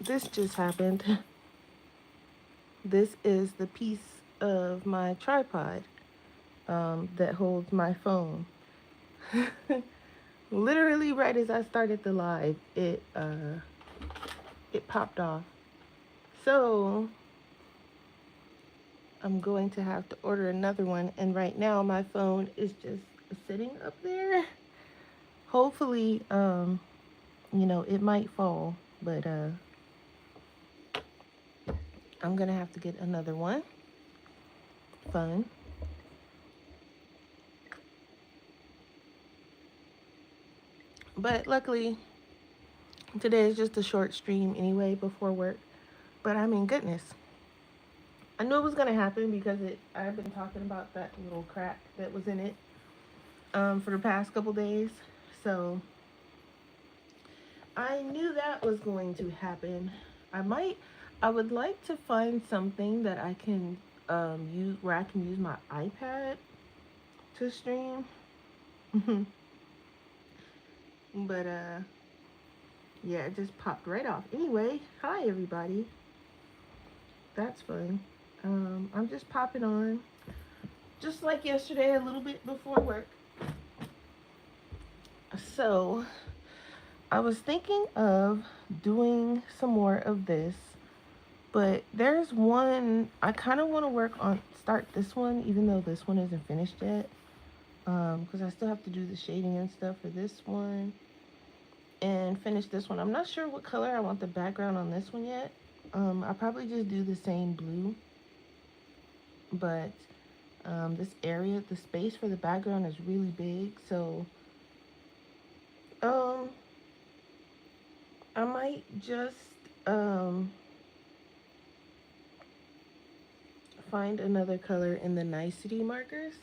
this just happened. This is the piece of my tripod that holds my phone. Literally, right as I started the live, it popped off. So I'm going to have to order another one. And right now, my phone is just sitting up there. Hopefully, it might fall, but I'm gonna have to get another one. Fun. But luckily, today is just a short stream anyway before work. But I mean, goodness, I knew it was gonna happen because I've been talking about that little crack that was in it for the past couple days. So I knew that was going to happen. I would like to find something that I can use where I can use my iPad to stream. But yeah, it just popped right off. Anyway, hi everybody. That's fun. I'm just popping on, just like yesterday, a little bit before work. So I was thinking of doing some more of this, but there's one I kind of want to start this one, even though this one isn't finished yet, because I still have to do the shading and stuff for this one and finish this one. I'm not sure what color I want the background on this one yet. I'll probably just do the same blue, but this area, the space for the background is really big, so um, I might just find another color in the nicety markers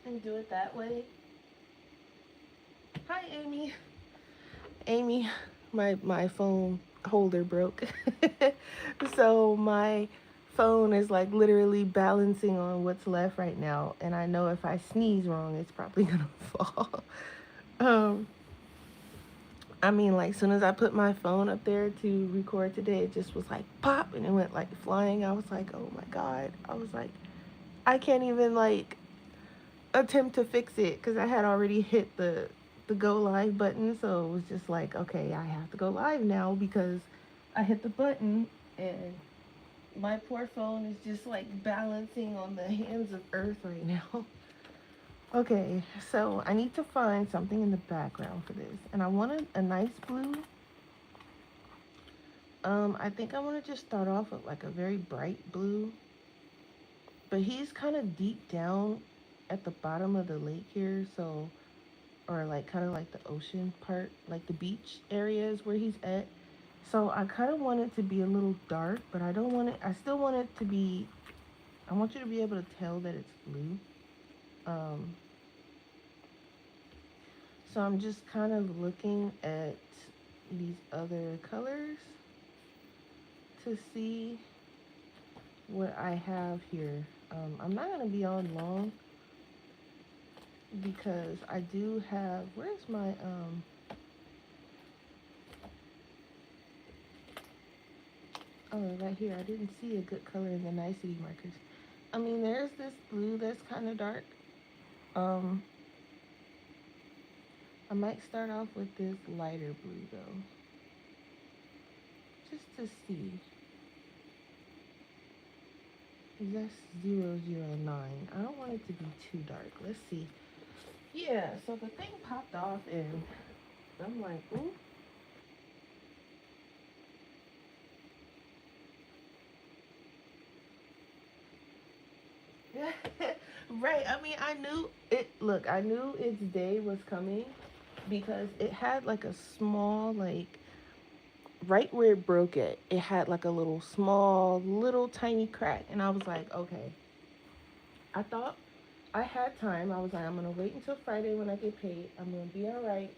and do it that way. Hi, Amy. Amy, my phone holder broke. So my phone is like literally balancing on what's left right now, and I know if I sneeze wrong, it's probably gonna fall. um, I mean, like, soon as I put my phone up there to record today, it just was like pop, and it went like flying. I was like, oh my god. I was like, I can't even like attempt to fix it because I had already hit the go live button. So it was just like, okay, I have to go live now because I hit the button, and my poor phone is just like balancing on the hands of earth right now. Okay, so I need to find something in the background for this, and I wanted a nice blue. I think I want to just start off with like a very bright blue, but he's kind of deep down at the bottom of the lake here, so, or like kind of like the ocean part, like the beach areas where he's at. So I kind of want it to be a little dark, but I don't want it, I still want it to be, I want you to be able to tell that it's blue. Um, so I'm just kind of looking at these other colors to see what I have here. I'm not going to be on long because I do have, where's my, oh, right here. I didn't see a good color in the nicety markers. I mean, there's this blue that's kind of dark. Um, I might start off with this lighter blue though, just to see. That's 009. I don't want it to be too dark. Let's see. Yeah, so the thing popped off and I'm like, ooh. Right. I mean, I knew it. Look, I knew its day was coming because it had like a small, like, right where it broke it had like a little small, little tiny crack. And I was like, okay. I thought I had time. I was like, I'm going to wait until Friday when I get paid. I'm going to be all right.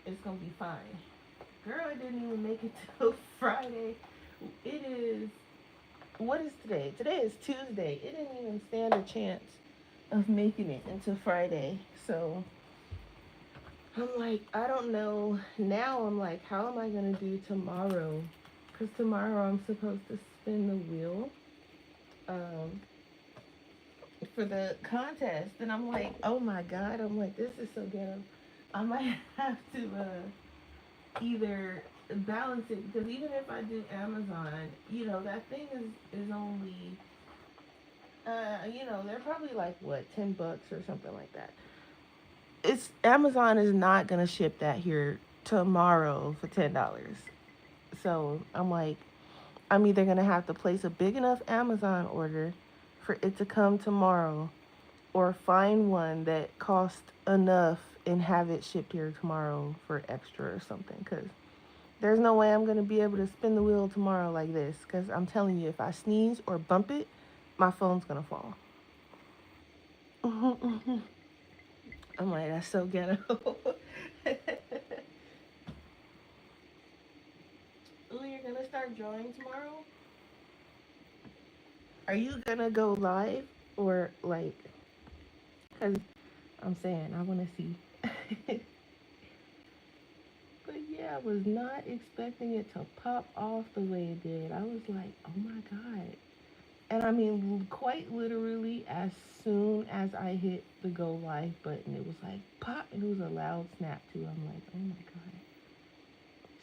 It's going to be fine. Girl, I didn't even make it till Friday. It is, what is today? Today is Tuesday. It didn't even stand a chance of making it until Friday. So I'm like, I don't know. Now I'm like, how am I going to do tomorrow? Because tomorrow I'm supposed to spin the wheel um, for the contest. And I'm like, oh my God. I'm like, this is so ghetto. I might have to either balance it. Because even if I do Amazon, that thing is only, they're probably like, what, $10 or something like that. It's Amazon is not gonna ship that here tomorrow for $10. So I'm like, I'm either gonna have to place a big enough Amazon order for it to come tomorrow, or find one that costs enough and have it shipped here tomorrow for extra or something. Cause there's no way I'm gonna be able to spin the wheel tomorrow like this. Cause I'm telling you, if I sneeze or bump it, my phone's gonna fall. I'm like, that's so ghetto. Ooh, you're gonna start drawing tomorrow? Are you gonna go live or like? Cause I'm saying I want to see. But yeah, I was not expecting it to pop off the way it did. I was like, oh my god. And I mean, quite literally, as soon as I hit the go live button, it was like pop, and it was a loud snap too. I'm like, oh my god.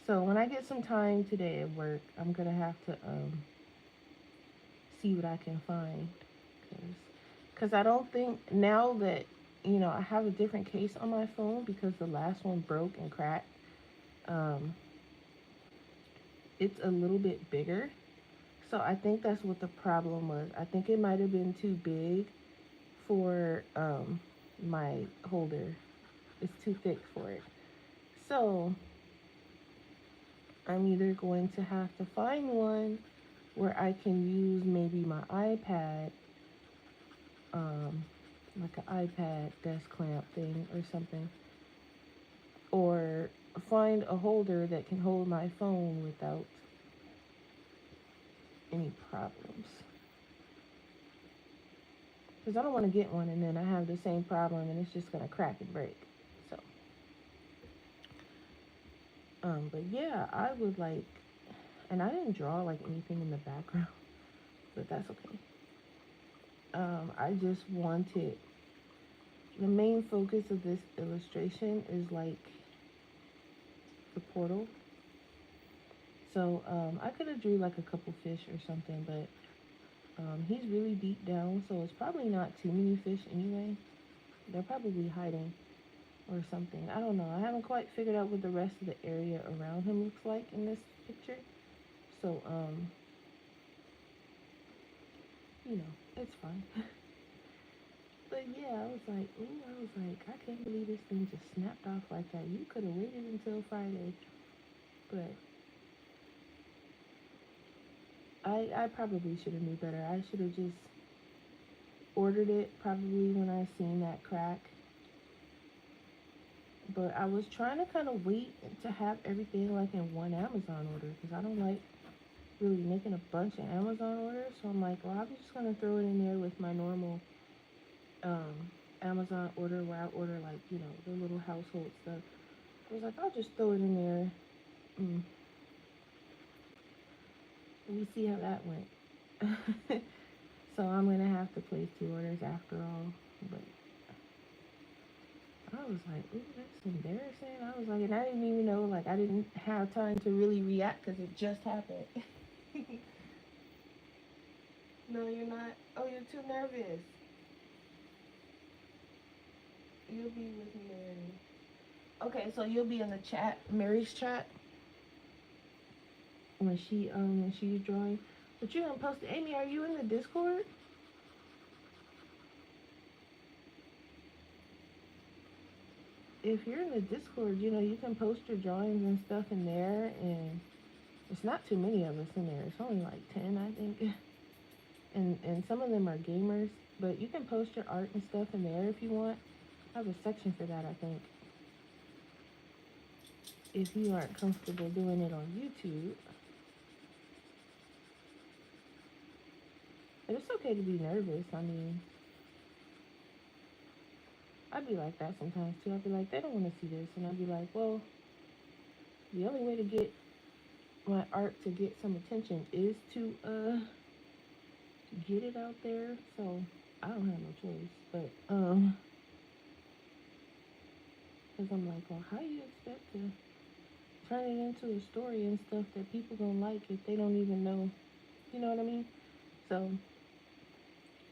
So when I get some time today at work, I'm gonna have to see what I can find, because I don't think now that I have a different case on my phone because the last one broke and cracked. Um, it's a little bit bigger, so I think that's what the problem was. I think it might have been too big for my holder. It's too thick for it. So I'm either going to have to find one where I can use maybe my iPad, um, like an iPad desk clamp thing or something, or find a holder that can hold my phone without any problems. Because I don't want to get one and then I have the same problem and it's just going to crack and break. So, but yeah, I would like, and I didn't draw like anything in the background, but that's okay. I just wanted, the main focus of this illustration is like the portal. So I could have drew like a couple fish or something, but he's really deep down, so it's probably not too many fish anyway. They're probably hiding or something. I don't know. I haven't quite figured out what the rest of the area around him looks like in this picture. So it's fine. But yeah, I was like, ooh, I can't believe this thing just snapped off like that. You could have waited until Friday. But I probably should have knew better. I should have just ordered it probably when I seen that crack. But I was trying to kind of wait to have everything like in one Amazon order because I don't like really making a bunch of Amazon orders. So I'm like, well, I'm just gonna throw it in there with my normal um, Amazon order where I order like the little household stuff. I was like, I'll just throw it in there. Mm. We see how that went. So I'm gonna have to place 2 orders after all. But I was like, ooh, that's embarrassing. I was like, and I didn't even know, like, I didn't have time to really react because it just happened. No, you're not. Oh, you're too nervous. You'll be with Mary. Okay, so you'll be in the chat, Mary's chat, when she's drawing. But you haven't posted. Amy, are you in the Discord? If you're in the Discord, you can post your drawings and stuff in there, and it's not too many of us in there. It's only like 10, I think. And some of them are gamers, but you can post your art and stuff in there if you want. I have a section for that, I think. If you aren't comfortable doing it on YouTube. But it's okay to be nervous. I mean, I'd be like that sometimes too. I'd be like, they don't want to see this, and I'd be like, well, the only way to get my art to get some attention is to get it out there. So I don't have no choice, but because I'm like, well, how do you expect to turn it into a story and stuff that people gonna like if they don't even know, you know what I mean? So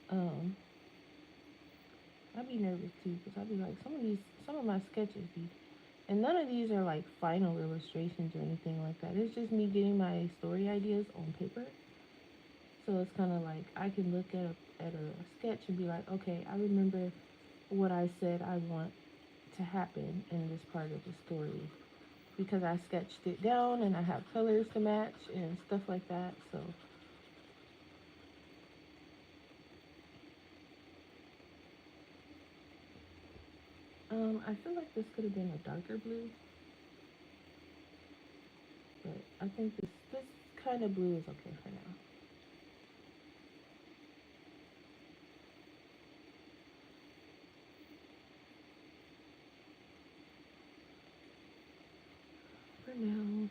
um, I'd be nervous too because I'd be like, some of my sketches be, and none of these are like final illustrations or anything like that. It's just me getting my story ideas on paper. So it's kind of like I can look at a sketch and be like, okay, I remember what I said I want to happen in this part of the story because I sketched it down and I have colors to match and stuff like that. So I feel like this could have been a darker blue, but I think this kind of blue is okay for now.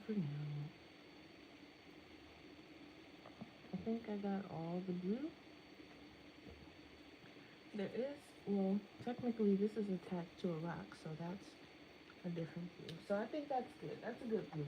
For now, I think I got all the blue. There is, well, technically this is attached to a rock, so that's a different blue. So I think that's good. That's a good blue.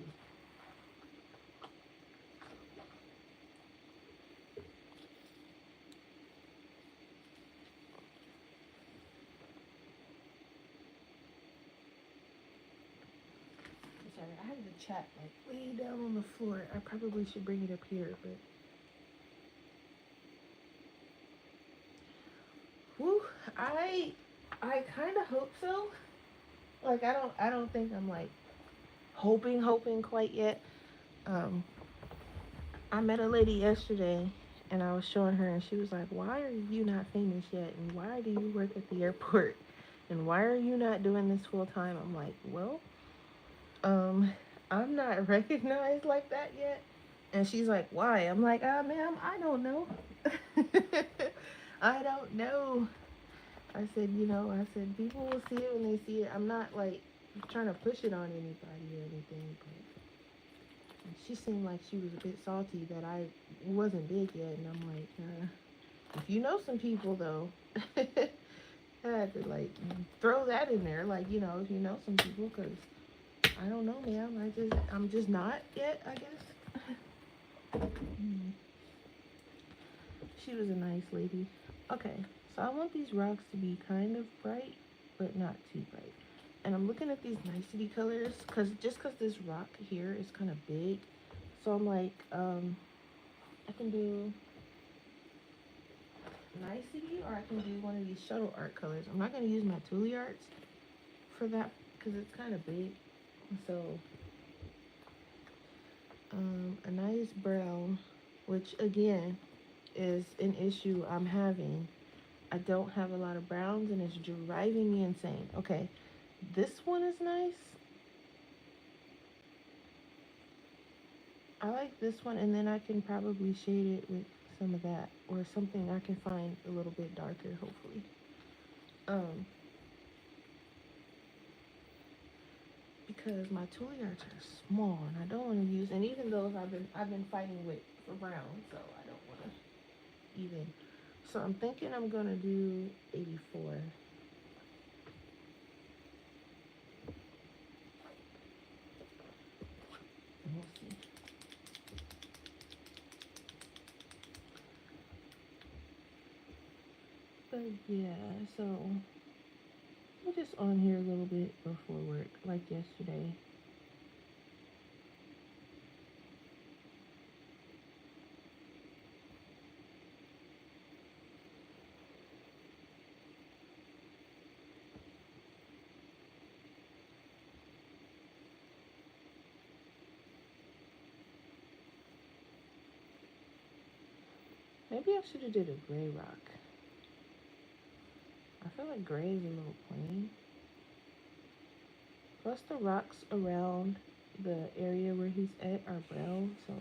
I'm sorry, I have the chat like way down on the floor. I probably should bring it up here, but whew, I kind of hope so. Like I don't think I'm like hoping quite yet. Um, I met a lady yesterday and I was showing her and she was like, "Why are you not famous yet? And why do you work at the airport? And why are you not doing this full time?" I'm like, "Well, um, I'm not recognized like that yet." And she's like, "Why?" I'm like, ma'am, I don't know. I don't know." I said, I said, people will see it when they see it. I'm not like trying to push it on anybody or anything, but she seemed like she was a bit salty that I wasn't big yet. And I'm like, if you know some people though, I had to like throw that in there. Like, if you know some people, because I don't know, ma'am. I'm just not yet, I guess. Mm. She was a nice lady. Okay, so I want these rocks to be kind of bright, but not too bright. And I'm looking at these nicety colors, because this rock here is kind of big. So I'm like, I can do nicety or I can do one of these shuttle art colors. I'm not going to use my Tule arts for that because it's kind of big. So a nice brown, which again is an issue I'm having. I don't have a lot of browns and it's driving me insane. Okay, this one is nice. I like this one, and then I can probably shade it with some of that or something I can find a little bit darker, hopefully. Um, because my Tule arts are small and I don't want to use, and even those I've been fighting with for brown, so I don't want to even. So I'm thinking I'm gonna do 84. And we'll see. But yeah, so I'm just on here a little bit before work, like yesterday. Maybe I should have did a gray rock. I feel like gray is a little plain. Plus the rocks around the area where he's at are brown, so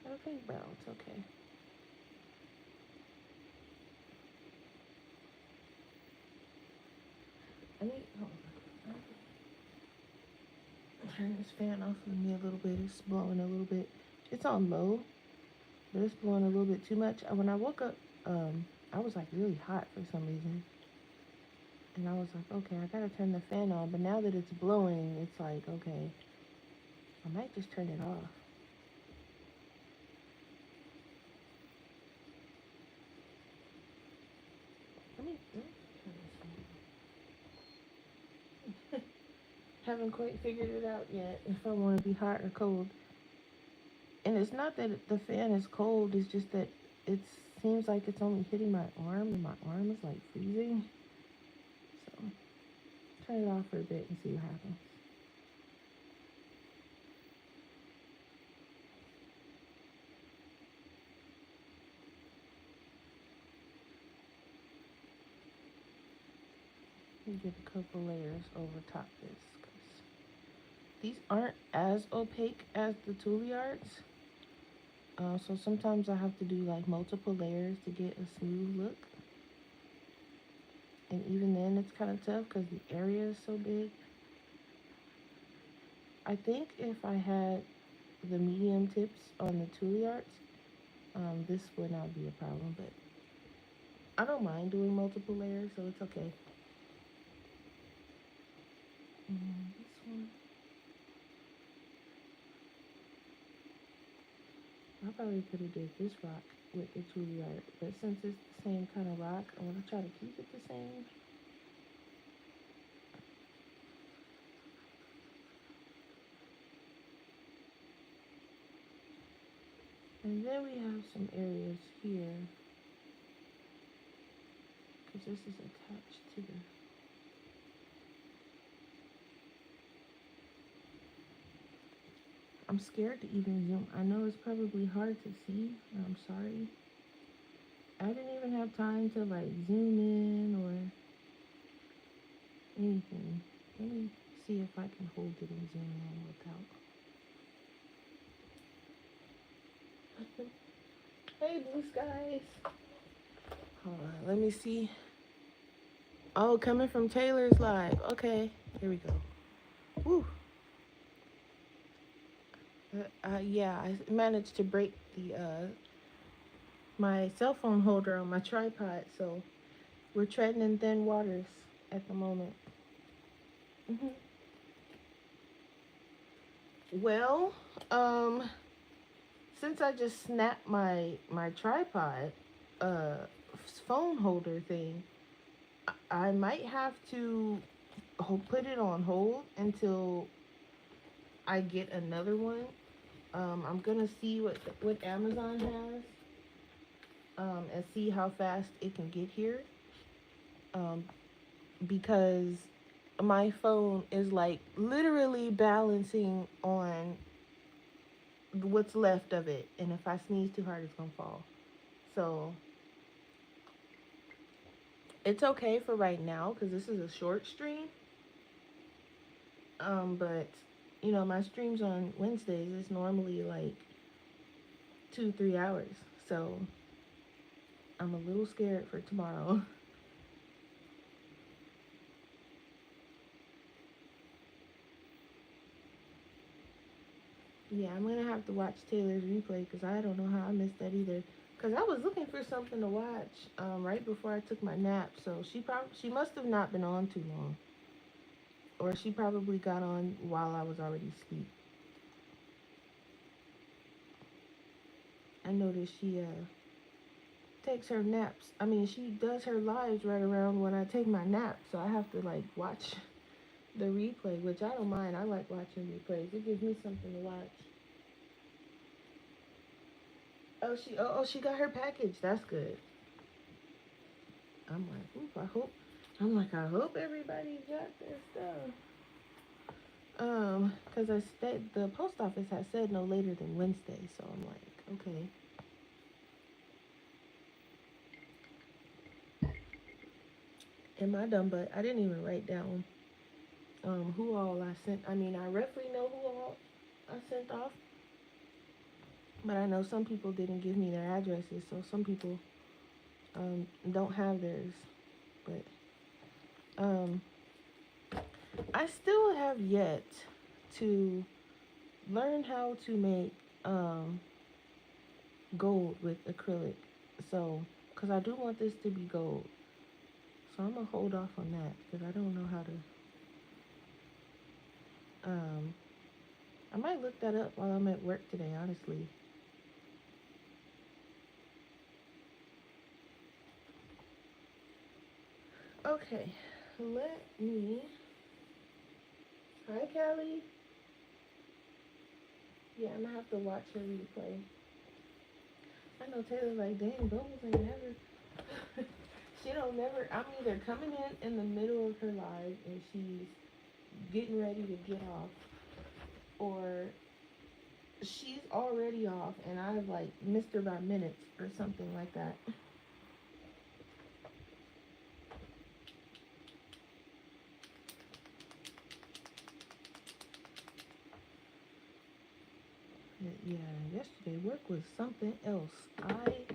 I think brown's okay. hold on. Turn this fan off for me a little bit. It's blowing a little bit. It's on low, but it's blowing a little bit too much. When I woke up, I was like really hot for some reason. And I was like, okay, I gotta turn the fan on. But now that it's blowing, it's like, okay, I might just turn it off. Let me turn this on. Haven't quite figured it out yet if I want to be hot or cold. And it's not that the fan is cold, it's just that it seems like it's only hitting my arm and my arm is like freezing. So turn it off for a bit and see what happens. Let me get a couple layers over top this because these aren't as opaque as the Tule Arts. So sometimes I have to do like multiple layers to get a smooth look. And even then it's kind of tough because the area is so big. I think if I had the medium tips on the Tule Arts, this would not be a problem, but I don't mind doing multiple layers, so it's okay. This one, I probably could have did this rock with the Tule Art, but since it's the same kind of rock, I want to try to keep it the same. And then we have some areas here, because this is attached to the... I'm scared to even zoom. I know it's probably hard to see, and I'm sorry. I didn't even have time to like zoom in or anything. Let me see if I can hold it and zoom in without. Hey, blue skies. Hold on, let me see. Oh, coming from Taylor's Live. Okay, here we go. Woo. Yeah, I managed to break the my cell phone holder on my tripod, so we're treading in thin waters at the moment. hmm Well, um, since I just snapped my tripod uh phone holder thing, I might have to put it on hold until I get another one. I'm gonna see what Amazon has, and see how fast it can get here. Um, because my phone is like literally balancing on what's left of it, and if I sneeze too hard, it's gonna fall. So it's okay for right now because this is a short stream. But my streams on Wednesdays is normally like 2-3 hours, so I'm a little scared for tomorrow. Yeah, I'm gonna have to watch Taylor's replay because I don't know how I missed that either. Because I was looking for something to watch right before I took my nap, so she must have not been on too long, or she probably got on while I was already asleep. I noticed she takes her naps. I mean, she does her lives right around when I take my nap, so I have to like watch the replay, which I don't mind. I like watching replays. It gives me something to watch. Oh, she got her package. That's good. I'm like, oop, I hope everybody got their stuff. Cause the post office has said no later than Wednesday, so I'm like, okay. And my dumb butt, I didn't even write down who all I sent. I mean, I roughly know who all I sent off, but I know some people didn't give me their addresses, so some people don't have theirs. But um I still have yet to learn how to make um, gold with acrylic. So, because I do want this to be gold. So I'm going to hold off on that because I don't know how to. Um, I might look that up while I'm at work today, honestly. Okay, let me. Hi, Callie. Yeah, I'm gonna have to watch her replay. I know Taylor's like, dang, Bubbles ain't never. She don't never. I'm either coming in the middle of her live and she's getting ready to get off, or she's already off and I've like missed her by minutes or something like that. Yeah, yesterday work was something else. I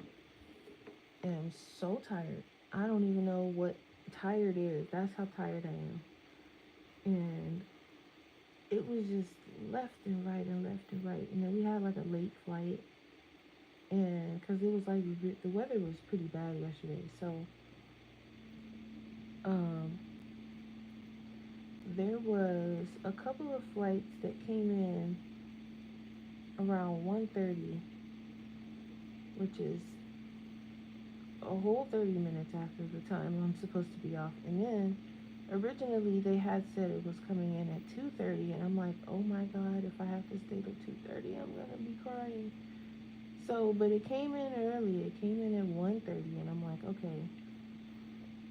am so tired. I don't even know what tired is. That's how tired I am. And it was just left and right and left and right. And then we had like a late flight. And because it was like the weather was pretty bad yesterday. So um, there was a couple of flights that came in around 1:30, which is a whole 30 minutes after the time I'm supposed to be off. And then originally they had said it was coming in at 2:30, and I'm like, oh my god, if I have to stay till 2:30, I'm gonna be crying. So, but it came in early. It came in at 1:30, and I'm like, okay,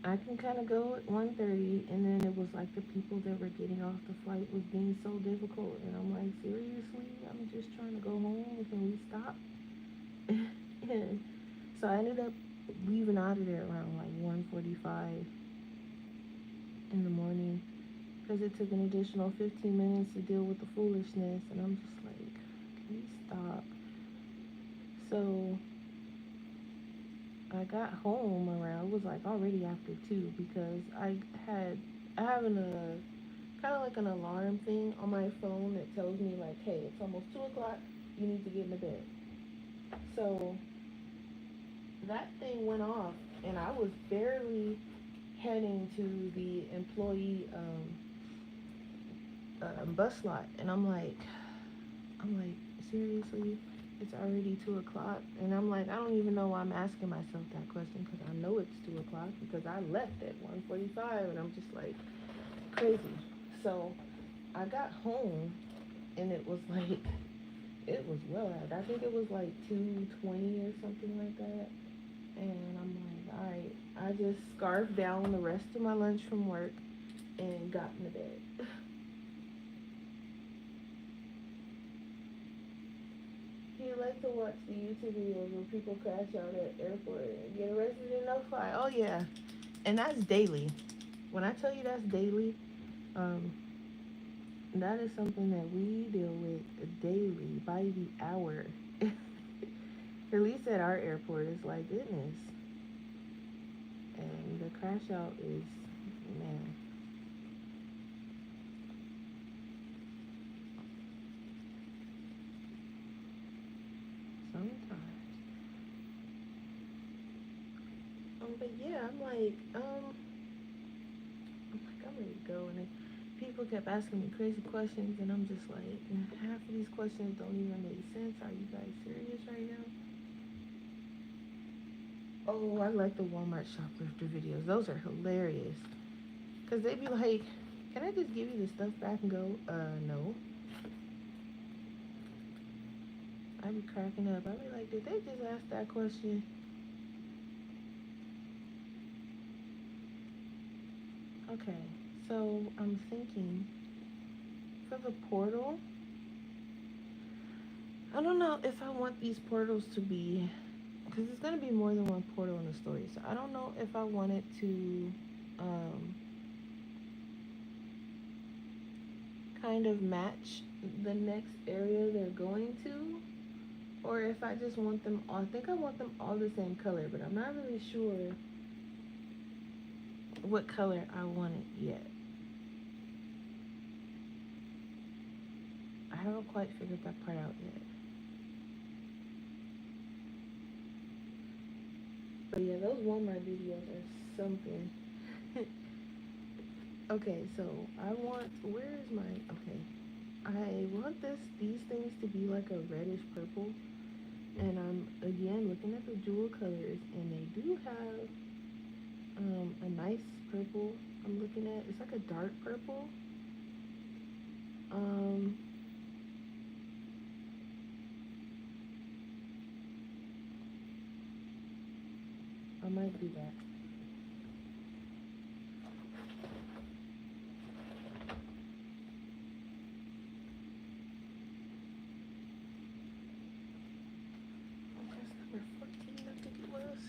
I can kind of go at 1:30. And then it was like the people that were getting off the flight was being so difficult, and I'm like, seriously, I'm just trying to go home. Can we stop? And so I ended up leaving out of there around like 1:45 in the morning because it took an additional 15 minutes to deal with the foolishness, and I'm just like, can we stop? So I got home around, it was like already after 2 because I have a kind of like an alarm thing on my phone that tells me like, hey, it's almost 2 o'clock, you need to get into bed. So that thing went off, and I was barely heading to the employee bus lot, and I'm like, seriously, it's already 2 o'clock, and I'm like, I don't even know why I'm asking myself that question because I know it's 2 o'clock because I left at 1:45, and I'm just like crazy. So I got home, and it was like it was well out. I think it was like 2:20 or something like that, and I'm like, all right. I just scarfed down the rest of my lunch from work and got into bed. You like to watch the YouTube videos where people crash out at airport and get arrested and no fly. Oh yeah, and that's daily. When I tell you that's daily, um, that is something that we deal with daily by the hour. At least at our airport, it's like goodness. And the crash out is, man, sometimes. But yeah, I'm ready to go. And then people kept asking me crazy questions, and I'm just like, half of these questions don't even make sense. Are you guys serious right now? Oh, I like the Walmart shoplifter videos. Those are hilarious. Cause they be like, "Can I just give you the stuff back and go?" No. I be cracking up. I be like, "Did they just ask that question?" Okay, so I'm thinking for the portal. I don't know if I want these portals to be, because it's gonna be more than one portal in the story. So I don't know if I want it to, um, kind of match the next area they're going to, or if I just want them all. I think I want them all the same color, but I'm not really sure what color I want it yet. haven't quite figured that part out yet. But yeah, those Walmart videos are something. Okay, so I want, where is my, okay. I want these things to be like a reddish purple. And I'm again looking at the jewel colors, and they do have a nice purple. I'm looking at, it's like a dark purple. Um, I might do that. That's number 14, I think it was.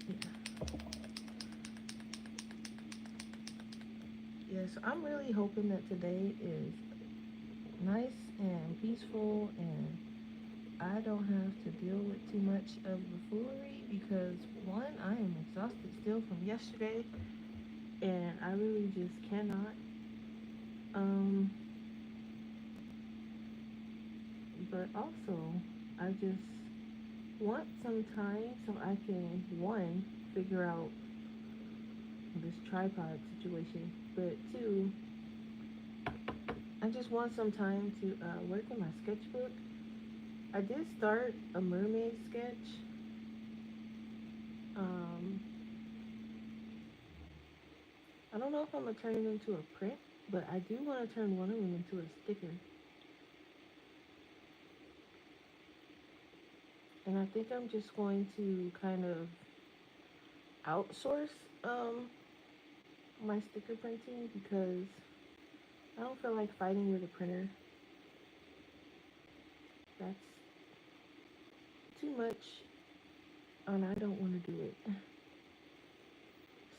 Yeah. Yes, I'm really hoping that today is nice and peaceful, and I don't have to deal with too much of the foolery because one, I am exhausted still from yesterday, and I really just cannot. Um, but also, I just want some time so I can, one, figure out this tripod situation, but two, I just want some time to work in my sketchbook. I did start a mermaid sketch. Um, I don't know if I'm gonna turn it into a print, but I do want to turn one of them into a sticker. And I think I'm just going to kind of outsource my sticker printing because I don't feel like fighting with a printer. That's too much, and I don't want to do it.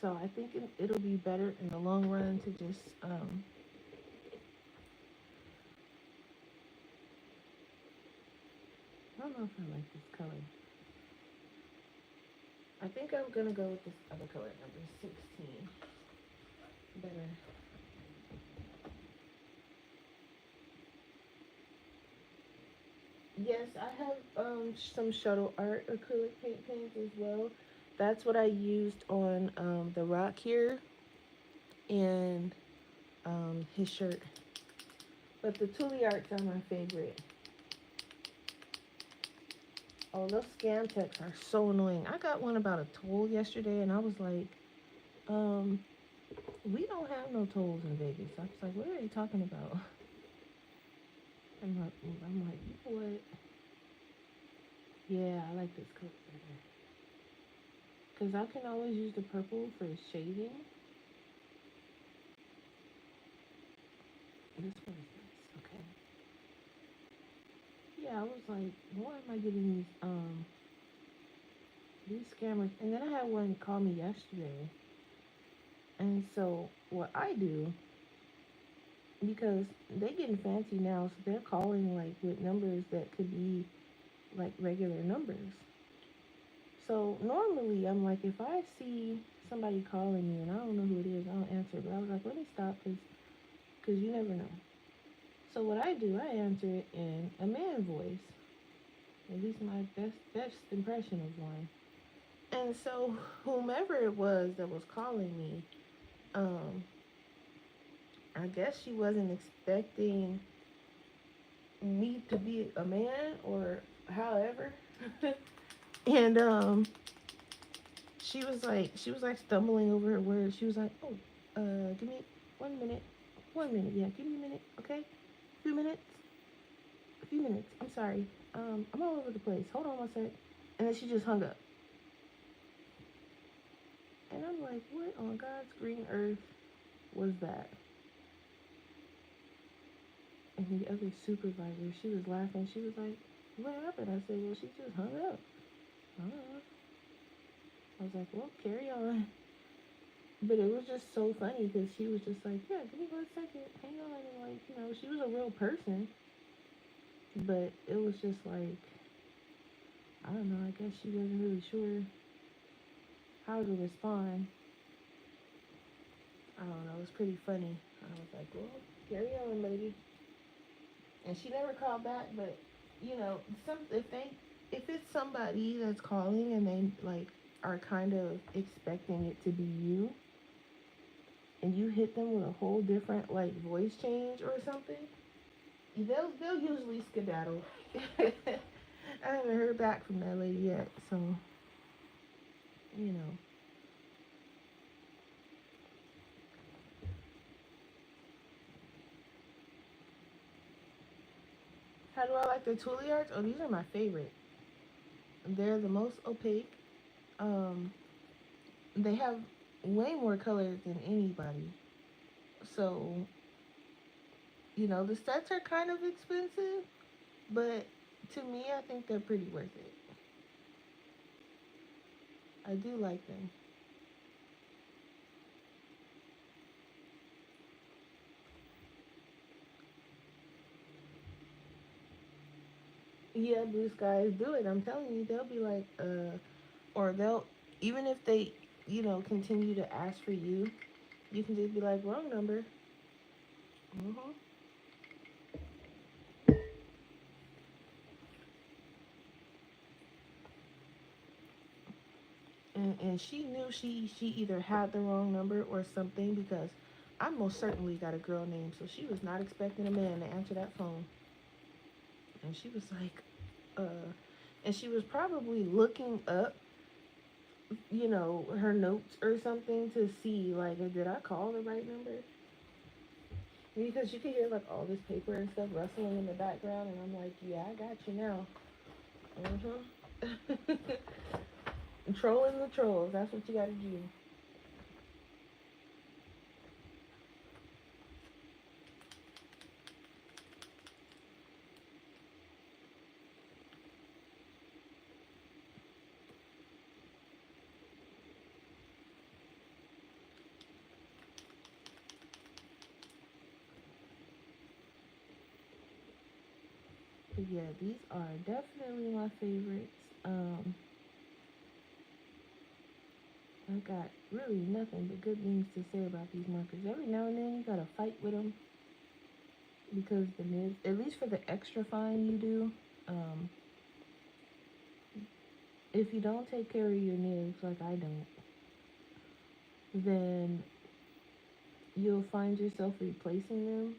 So I think it'll be better in the long run to just I don't know if I like this color. I think I'm gonna go with this other color, number 16. Better. Yes, I have some shuttle art acrylic paint pens as well. That's what I used on the rock here and his shirt. But the Tuli arts are my favorite. Oh, those scam texts are so annoying. I got one about a toll yesterday, and I was like, um, we don't have no tolls in Vegas. I was like, what are they talking about? I'm like, you know what? Yeah, I like this color better. Because I can always use the purple for shading. This one is nice. Okay. Yeah, I was like, why am I getting these scammers? And then I had one call me yesterday. And so what I do, because they getting fancy now, so they're calling like with numbers that could be like regular numbers. So normally I'm like, if I see somebody calling me and I don't know who it is, I don't answer. But I was like, let me stop because you never know. So what I do, I answer it in a man voice, at least my best impression of one. And so whomever it was that was calling me, um, I guess she wasn't expecting me to be a man or however. And she was like stumbling over her words. She was like, "Oh, give me 1 minute, 1 minute. Yeah, give me a minute, okay? A few minutes, a few minutes. I'm sorry. I'm all over the place. Hold on one sec." And then she just hung up. And I'm like, what on God's green earth was that? And the other supervisor, she was laughing. She was like, what happened? I said, well, she just hung up. I was like, well, carry on. But it was just so funny because she was just like, yeah, give me 1 second, hang on. And like, she was a real person. But it was just like, I don't know, I guess she wasn't really sure how to respond. I don't know, it was pretty funny. I was like, well, carry on, lady. And she never called back, but you know, if it's somebody that's calling and they like are kind of expecting it to be you, and you hit them with a whole different like voice change or something, they'll usually skedaddle. I haven't heard back from that lady yet, so you know. How do I like the Tule arts? Oh, these are my favorite. They're the most opaque. Um, they have way more colors than anybody. So, you know, the sets are kind of expensive, but to me, I think they're pretty worth it. I do like them. Yeah, blue skies do it. I'm telling you, they'll be like, or they'll, even if they, you know, continue to ask for you, you can just be like, wrong number. Hmm. And she knew she either had the wrong number or something because I most certainly got a girl name, so she was not expecting a man to answer that phone. And she was like, and she was probably looking up, you know, her notes or something to see like, did I call the right number? Because you could hear like all this paper and stuff rustling in the background, and I'm like, yeah, I got you now. Mhm. Trolling the trolls. That's what you got to do. But yeah, these are definitely my favorites. Um, I got really nothing but good things to say about these markers. Every now and then you gotta fight with them because the nibs, at least for the extra fine you do, um, if you don't take care of your nibs like I don't, then you'll find yourself replacing them,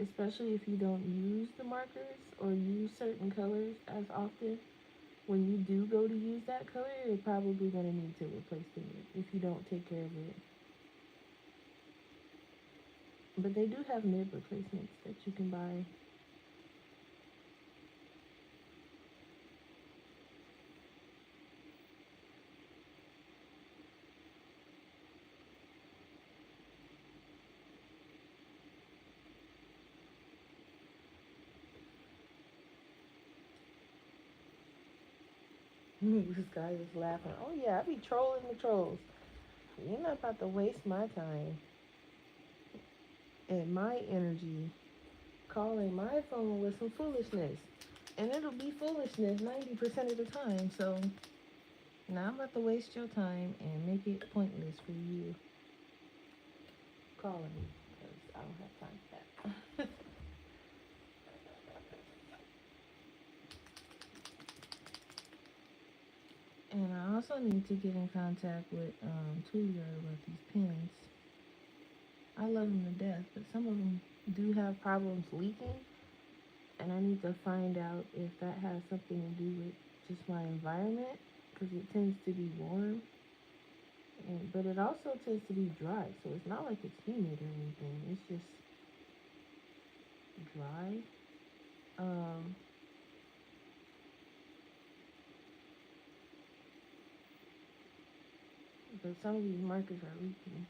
especially if you don't use the markers or use certain colors as often. When you do go to use that color, you're probably going to need to replace the nib if you don't take care of it. But they do have nib replacements that you can buy. This guy is laughing. Oh yeah, I be trolling the trolls. You're not about to waste my time and my energy calling my phone with some foolishness. And it'll be foolishness 90% of the time. So now I'm about to waste your time and make it pointless for you calling me because I don't have time for that. And I also need to get in contact with Tulia about these pins. I love them to death, but some of them do have problems leaking, and I need to find out if that has something to do with just my environment, because it tends to be warm, but it also tends to be dry, so it's not like it's humid or anything. It's just dry. Um, but some of these markers are leaking.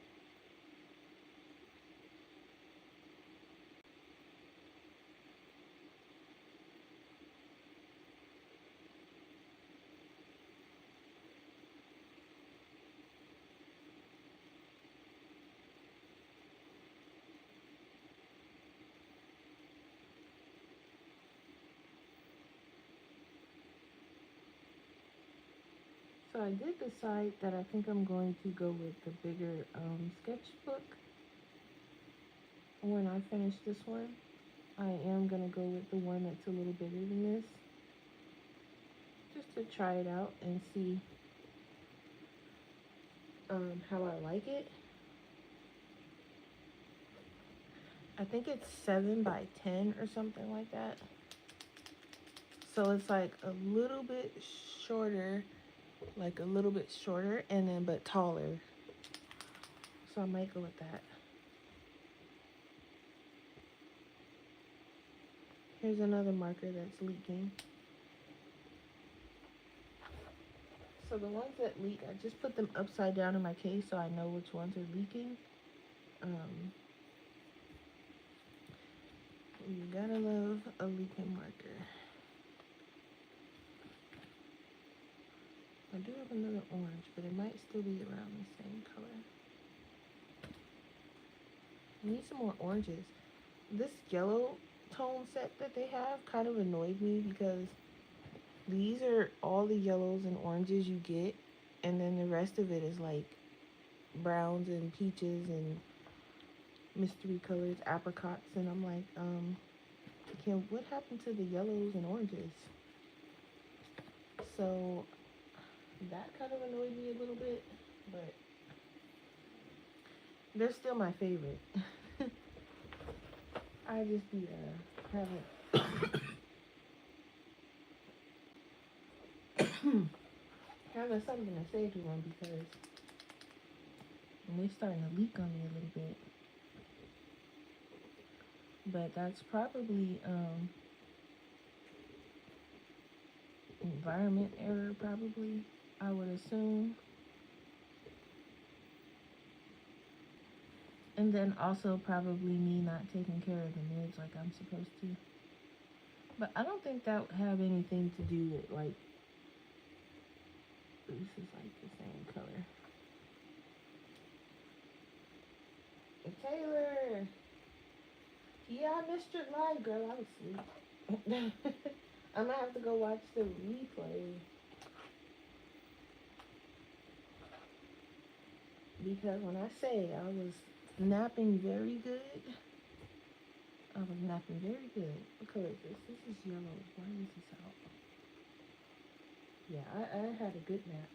So I did decide that I think I'm going to go with the bigger sketchbook. when I finish this one, I am gonna go with the one that's a little bigger than this, just to try it out and see how I like it. I think it's 7 by 10 or something like that. So it's like a little bit shorter, and then but taller. So I might go with that. Here's another marker that's leaking. So the ones that leak, I just put them upside down in my case so I know which ones are leaking. You gotta love a leaking marker. I do have another orange, but it might still be around the same color. I need some more oranges. This yellow tone set that they have kind of annoyed me because these are all the yellows and oranges you get, and then the rest of it is like browns and peaches and mystery colors, apricots, and I'm like, what happened to the yellows and oranges? So that kind of annoyed me a little bit, but they're still my favorite. I just be haven't having something to say to them because they're starting to leak on me a little bit. But that's probably environment error, probably, I would assume. And then also probably me not taking care of the mids like I'm supposed to. But I don't think that would have anything to do with like, this is like the same color. Taylor! Yeah, I missed your live, girl. I was asleep. I'm gonna have to go watch the replay. Because when I say I was napping very good, I was napping very good. What color is this? This is yellow. Why is this out? Yeah, I had a good nap.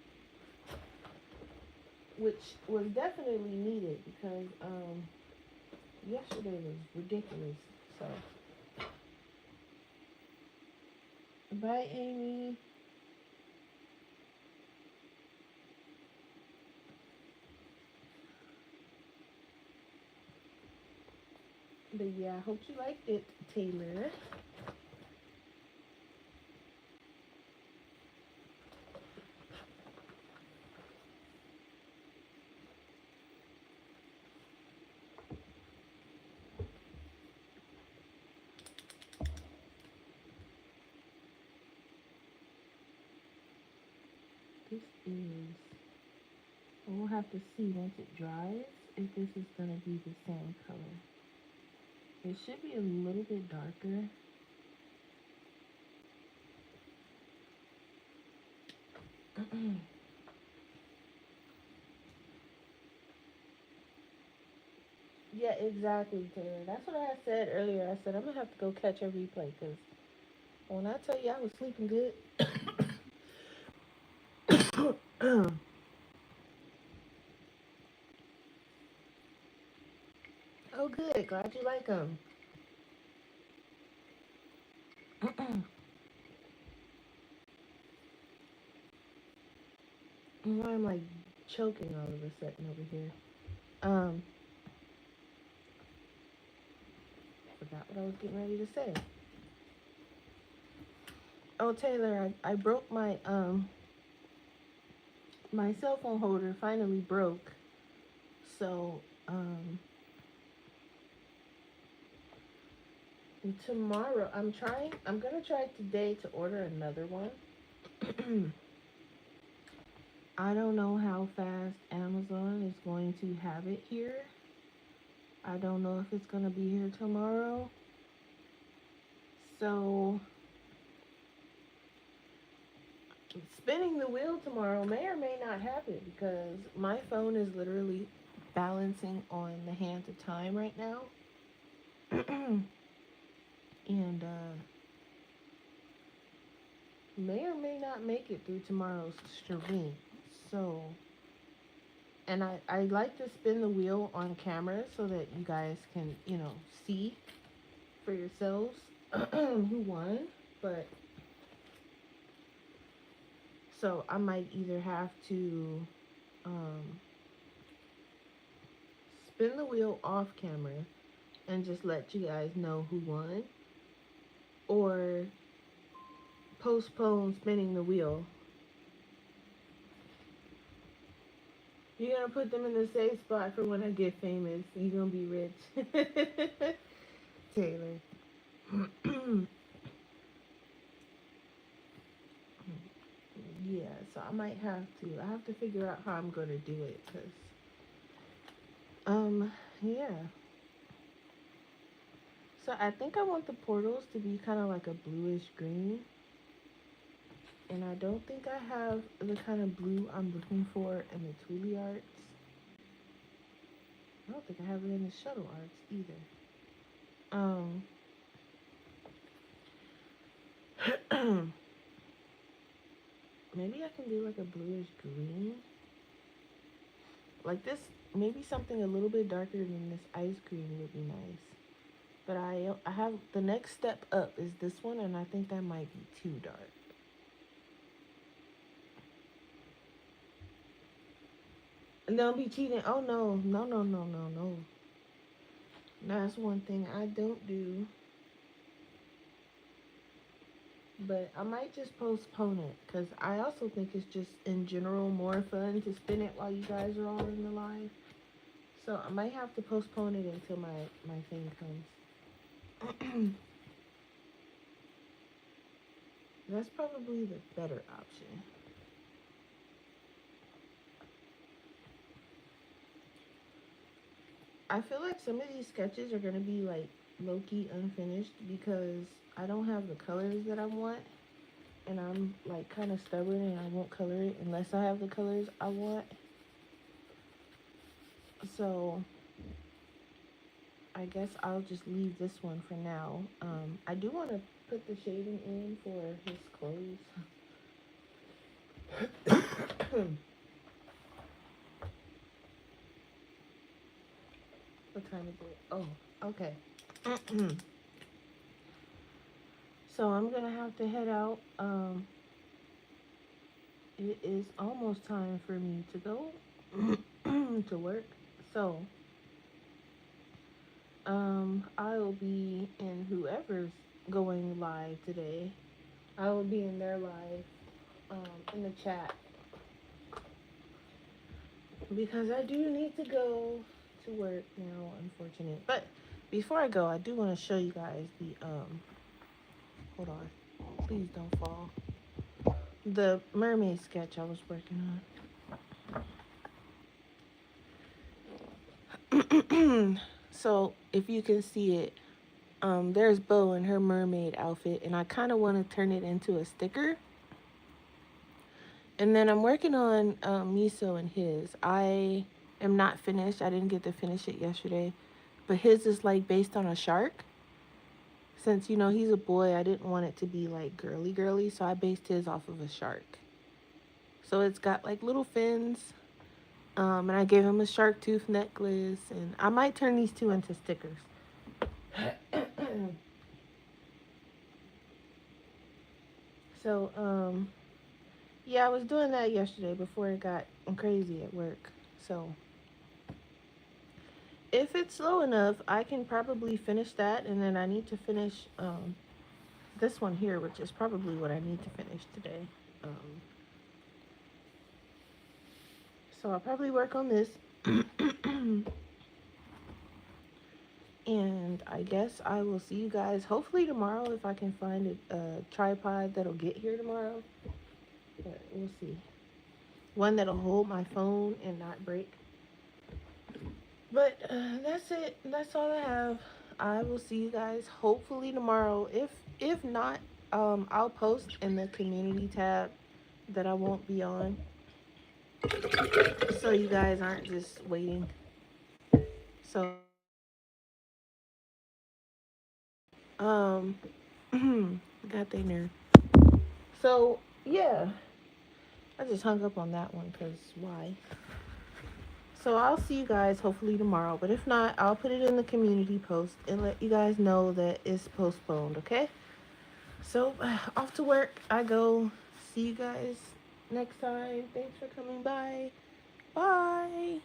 Which was definitely needed because yesterday was ridiculous. So bye, Amy. But yeah, I hope you liked it, Taylor. This is, we'll have to see once it dries if this is gonna be the same color. It should be a little bit darker. Yeah, exactly, Taylor. That's what I said earlier. I said I'm gonna have to go catch a replay because when I tell you I was sleeping good. Oh, good. Glad you like them. I'm like choking all of a sudden over here. Um, Forgot what I was getting ready to say. Oh, Taylor, I broke my cell phone holder finally broke. So tomorrow I'm gonna try today to order another one. I don't know how fast Amazon is going to have it here. I don't know if it's gonna be here tomorrow. So spinning the wheel tomorrow may or may not happen because my phone is literally balancing on the hands of time right now. And may or may not make it through tomorrow's stream. So, and I like to spin the wheel on camera so that you guys can, see for yourselves who won. But so I might either have to um, spin the wheel off camera and just let you guys know who won, or postpone spinning the wheel. You're gonna put them in the safe spot for when I get famous. You're gonna be rich. Taylor. Yeah, so I might have to. I have to figure out how I'm gonna do it, cause yeah. So I think I want the portals to be kind of like a bluish green, and I don't think I have the kind of blue I'm looking for in the Thule arts. I don't think I have it in the shuttle arts either. Um, maybe I can do like a bluish green, like this. Maybe something a little bit darker than this ice cream would be nice. But I have the next step up is this one, and I think that might be too dark. And don't be cheating. Oh no, no, no, no, no, no. That's one thing I don't do. But I might just postpone it because I also think it's just in general more fun to spin it while you guys are all in the live. So I might have to postpone it until my thing comes. That's probably the better option. I feel like some of these sketches are gonna be like low-key unfinished because I don't have the colors that I want, and I'm like kind of stubborn and I won't color it unless I have the colors I want. So I guess I'll just leave this one for now. I do want to put the shading in for his clothes. What time is it? Oh, okay. So I'm gonna have to head out. It is almost time for me to go to work. So I'll be in whoever's going live today. I will be in their live, in the chat, because I do need to go to work now, unfortunate. But before I go, I do want to show you guys the hold on, please don't fall. The mermaid sketch I was working on. So if you can see it, there's Bo in her mermaid outfit, and I kind of want to turn it into a sticker. And then I'm working on Miso and his. I am not finished. I didn't get to finish it yesterday, but his is like based on a shark. Since he's a boy, I didn't want it to be like girly girly, so I based his off of a shark. So it's got like little fins, and I gave him a shark tooth necklace, and I might turn these two into stickers. So yeah, I was doing that yesterday before it got crazy at work. So if it's slow enough, I can probably finish that, and then I need to finish this one here, which is probably what I need to finish today. So I'll probably work on this. And I guess I will see you guys hopefully tomorrow if I can find a tripod that'll get here tomorrow. But we'll see. One that'll hold my phone and not break. But that's it. That's all I have. I will see you guys hopefully tomorrow. If not, I'll post in the community tab that I won't be on, so you guys aren't just waiting. So Um, got their nerve. So yeah, I just hung up on that one because why? So I'll see you guys hopefully tomorrow. But if not, I'll put it in the community post and let you guys know that it's postponed. Okay? So off to work I go. See you guys next time. Thanks for coming by. Bye.